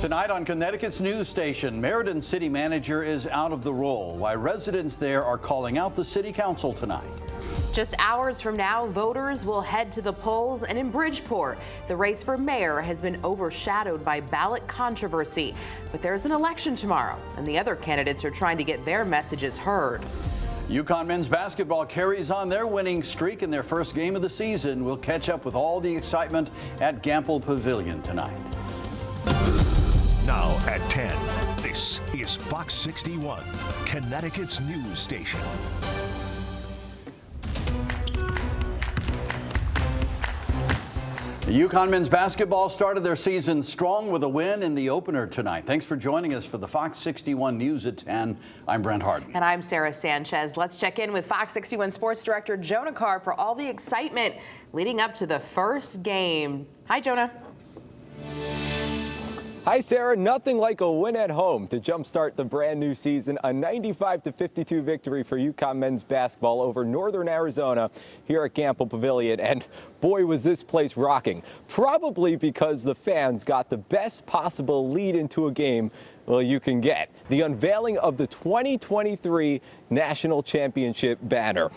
Tonight on Connecticut's news station, Meriden city manager is out of the role. Why residents there are calling out the city council tonight. Just hours from now, voters will head to the polls, and in Bridgeport, the race for mayor has been overshadowed by ballot controversy. But there's an election tomorrow, and the other candidates are trying to get their messages heard. UConn men's basketball carries on their winning streak in their first game of the season. We'll catch up with all the excitement at Gamble Pavilion tonight. Now at 10, this is Fox 61, Connecticut's news station. The UConn men's basketball started their season strong with a win in the opener tonight. Thanks for joining us for the Fox 61 News at 10. I'm Brent Harden. And I'm Sarah Sanchez. Let's check in with Fox 61 Sports Director Jonah Carr for all the excitement leading up to the first game. Hi, Jonah. Hi, Sarah. Nothing like a win at home to jumpstart the brand new season. A 95-52 victory for UConn men's basketball over Northern Arizona here at Gamble Pavilion. And boy, was this place rocking. Probably because the fans got the best possible lead into a game you can get. The unveiling of the 2023 National Championship banner.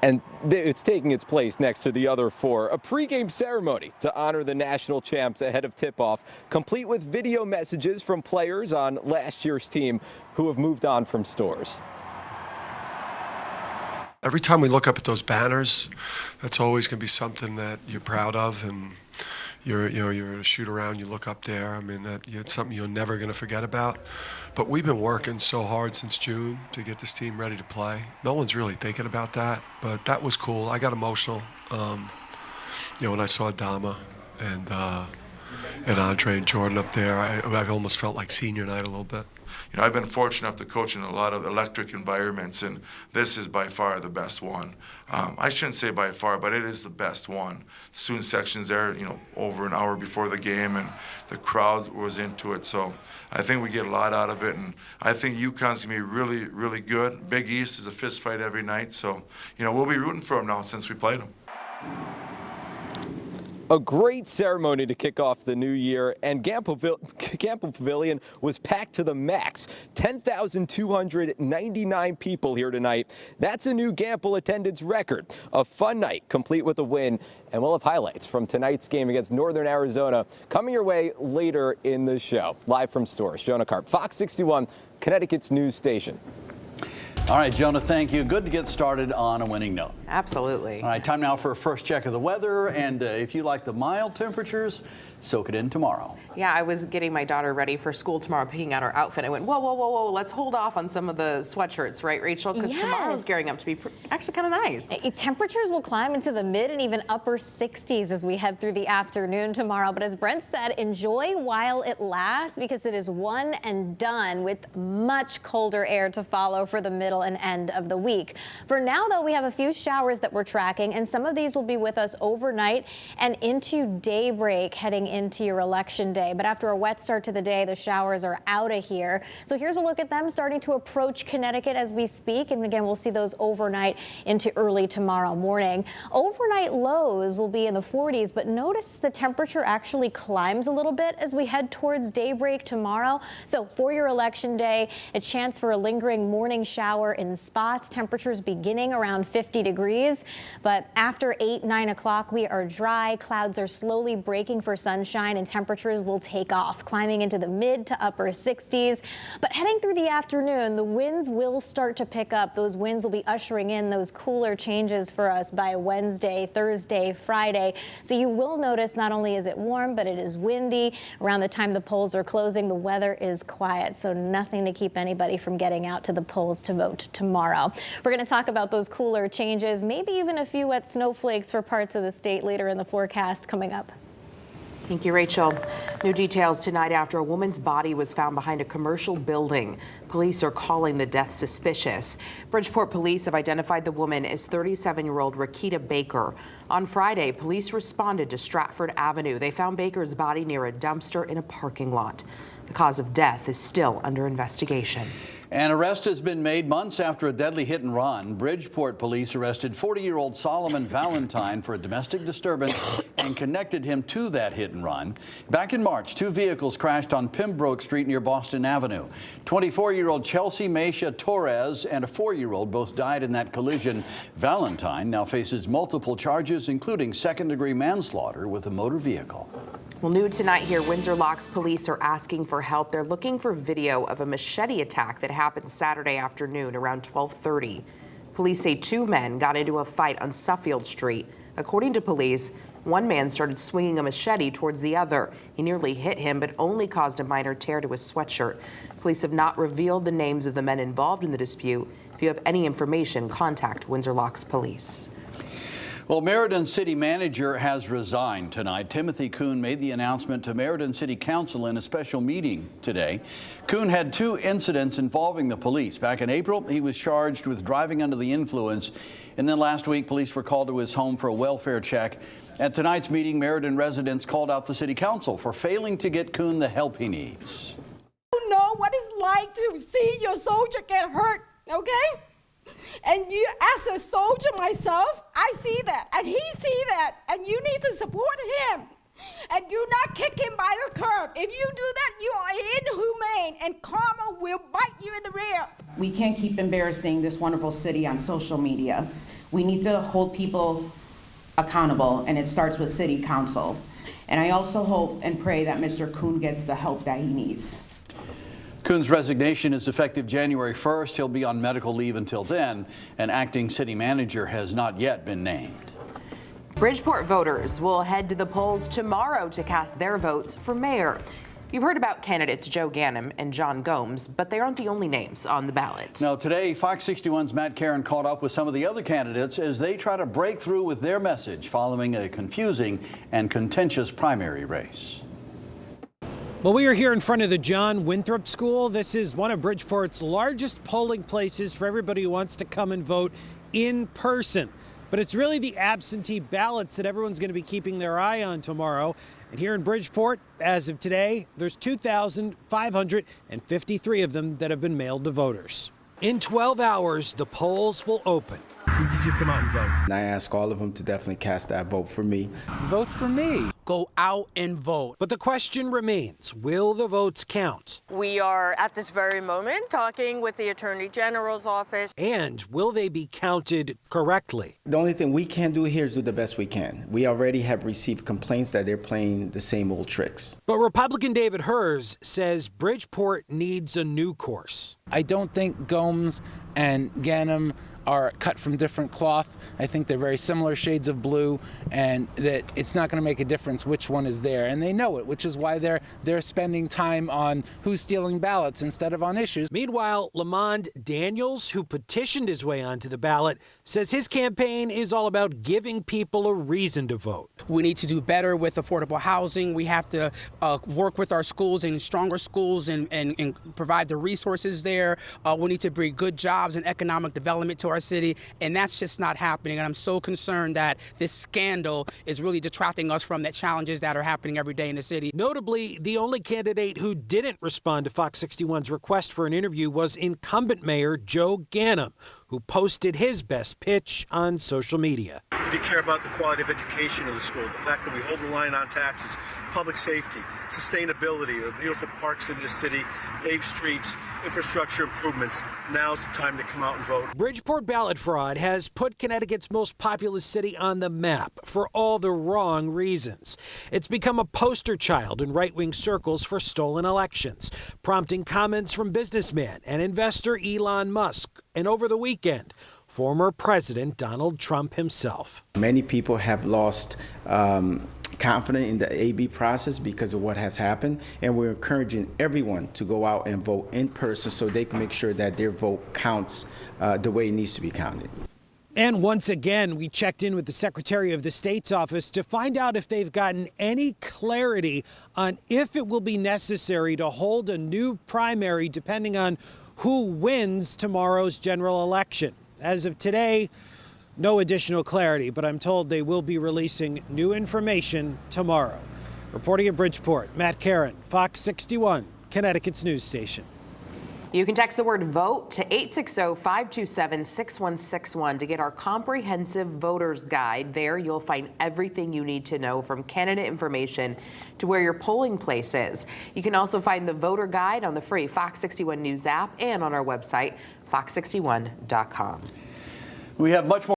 And it's taking its place next to the other four. A pregame ceremony to honor the national champs ahead of tip-off, complete with video messages from players on last year's team who have moved on from stores. Every time we look up at those banners, that's always going to be something that you're proud of, and you're a shoot around, you look up there. I mean, it's something you're never going to forget about. But we've been working so hard since June to get this team ready to play. No one's really thinking about that, but that was cool. I got emotional, when I saw Dama and Andre and Jordan up there. I almost felt like senior night a little bit. You know, I've been fortunate enough to coach in a lot of electric environments, and this is by far the best one. I shouldn't say by far, but it is the best one. The student section's there, over an hour before the game, and the crowd was into it. So I think we get a lot out of it, and I think UConn's gonna be really, really good. Big East is a fist fight every night, so we'll be rooting for them now since we played them. A great ceremony to kick off the new year, and Gamble Pavilion was packed to the max. 10,299 people here tonight. That's a new Gamble attendance record. A fun night, complete with a win, and we'll have highlights from tonight's game against Northern Arizona coming your way later in the show. Live from stores, Jonah Carp, Fox 61, Connecticut's news station. All right, Jonah, thank you. Good to get started on a winning note. Absolutely. All right, time now for a first check of the weather. And if you like the mild temperatures, soak it in tomorrow. Yeah, I was getting my daughter ready for school tomorrow, picking out her outfit. I went, whoa, let's hold off on some of the sweatshirts, right, Rachel? Because tomorrow's gearing up to be actually kind of nice. Temperatures will climb into the mid and even upper 60s as we head through the afternoon tomorrow. But as Brent said, enjoy while it lasts, because it is one and done, with much colder air to follow for the middle and end of the week. For now, though, we have a few showers that we're tracking, and some of these will be with us overnight and into daybreak heading into your election day. But after a wet start to the day, the showers are out of here. So here's a look at them starting to approach Connecticut as we speak. And again, we'll see those overnight into early tomorrow morning. Overnight lows will be in the 40s, but notice the temperature actually climbs a little bit as we head towards daybreak tomorrow. So for your election day, a chance for a lingering morning shower in spots. Temperatures beginning around 50 degrees. But after 8-9 o'clock, we are dry. Clouds are slowly breaking for sunshine, and temperatures will take off, climbing into the mid to upper 60s. But heading through the afternoon, the winds will start to pick up. Those winds will be ushering in those cooler changes for us by Wednesday, Thursday, Friday. So you will notice not only is it warm, but it is windy. Around the time the polls are closing, the weather is quiet, so nothing to keep anybody from getting out to the polls to vote tomorrow. We're going to talk about those cooler changes, maybe even a few wet snowflakes for parts of the state later in the forecast coming up. Thank you, Rachel. New details tonight after a woman's body was found behind a commercial building. Police are calling the death suspicious. Bridgeport police have identified the woman as 37-year-old Rakita Baker. On Friday, police responded to Stratford Avenue. They found Baker's body near a dumpster in a parking lot. The cause of death is still under investigation. An arrest has been made months after a deadly hit and run. Bridgeport police arrested 40-year-old Solomon Valentine for a domestic disturbance and connected him to that hit and run. Back in March, two vehicles crashed on Pembroke Street near Boston Avenue. 24-year-old Chelsea Meisha Torres and a 4-year-old both died in that collision. Valentine now faces multiple charges, including second-degree manslaughter with a motor vehicle. Well, new tonight here, Windsor Locks police are asking for help. They're looking for video of a machete attack that happened Saturday afternoon around 12:30. Police say two men got into a fight on Suffield Street. According to police, one man started swinging a machete towards the other. He nearly hit him, but only caused a minor tear to his sweatshirt. Police have not revealed the names of the men involved in the dispute. If you have any information, contact Windsor Locks police. Well, Meriden City Manager has resigned tonight. Timothy Kuhn made the announcement to Meriden City Council in a special meeting today. Kuhn had two incidents involving the police. Back in April, he was charged with driving under the influence. And then last week, police were called to his home for a welfare check. At tonight's meeting, Meriden residents called out the City Council for failing to get Kuhn the help he needs. You know what it's like to see your soldier get hurt, okay? And you, as a soldier myself, I see that, and he see that, and you need to support him. And do not kick him by the curb. If you do that, you are inhumane, and karma will bite you in the rear. We can't keep embarrassing this wonderful city on social media. We need to hold people accountable, and it starts with City Council. And I also hope and pray that Mr. Kuhn gets the help that he needs. Kuhn's resignation is effective January 1st. He'll be on medical leave until then. An acting city manager has not yet been named. Bridgeport voters will head to the polls tomorrow to cast their votes for mayor. You've heard about candidates Joe Ganim and John Gomes, but they aren't the only names on the ballot. Now today, Fox 61's Matt Caron caught up with some of the other candidates as they try to break through with their message following a confusing and contentious primary race. Well, we are here in front of the John Winthrop School. This is one of Bridgeport's largest polling places for everybody who wants to come and vote in person. But it's really the absentee ballots that everyone's going to be keeping their eye on tomorrow. And here in Bridgeport, as of today, there's 2,553 of them that have been mailed to voters. In 12 hours, the polls will open. Who did you come out and vote? And I ask all of them to definitely cast that vote for me. Vote for me. Go out and vote. But the question remains, will the votes count? We are at this very moment talking with the Attorney General's office. And will they be counted correctly? The only thing we can do here is do the best we can. We already have received complaints that they're playing the same old tricks. But Republican David Hers says Bridgeport needs a new course. I don't think Gomes and Ganim are cut from different cloth. I think they're very similar shades of blue, and that it's not going to make a difference which one is there. And they know it, which is why they're spending time on who's stealing ballots instead of on issues. Meanwhile, Lamond Daniels, who petitioned his way onto the ballot, says his campaign is all about giving people a reason to vote. We need to do better with affordable housing. We have to work with our schools and stronger schools and provide the resources there. We need to bring good jobs and economic development to our city, and that's just not happening. And I'm so concerned that this scandal is really detracting us from the challenges that are happening every day in the city. Notably, the only candidate who didn't respond to Fox 61's request for an interview was incumbent Mayor Joe Ganim, who posted his best pitch on social media. If you care about the quality of education in the school, the fact that we hold the line on taxes, public safety, sustainability, beautiful parks in this city, paved streets, infrastructure improvements, now's the time to come out and vote. Bridgeport ballot fraud has put Connecticut's most populous city on the map for all the wrong reasons. It's become a poster child in right-wing circles for stolen elections, prompting comments from businessman and investor Elon Musk. And over the weekend, former President Donald Trump himself. Many people have lost confidence in the AB process because of what has happened, and we're encouraging everyone to go out and vote in person so they can make sure that their vote counts the way it needs to be counted. And once again, we checked in with the Secretary of the State's office to find out if they've gotten any clarity on if it will be necessary to hold a new primary depending on who wins tomorrow's general election. As of today, no additional clarity, but I'm told they will be releasing new information tomorrow. Reporting in Bridgeport, Matt Caron, Fox 61, Connecticut's news station. You can text the word VOTE to 860-527-6161 to get our comprehensive voters guide. There you'll find everything you need to know, from candidate information to where your polling place is. You can also find the voter guide on the free Fox 61 News app and on our website, fox61.com. We have much more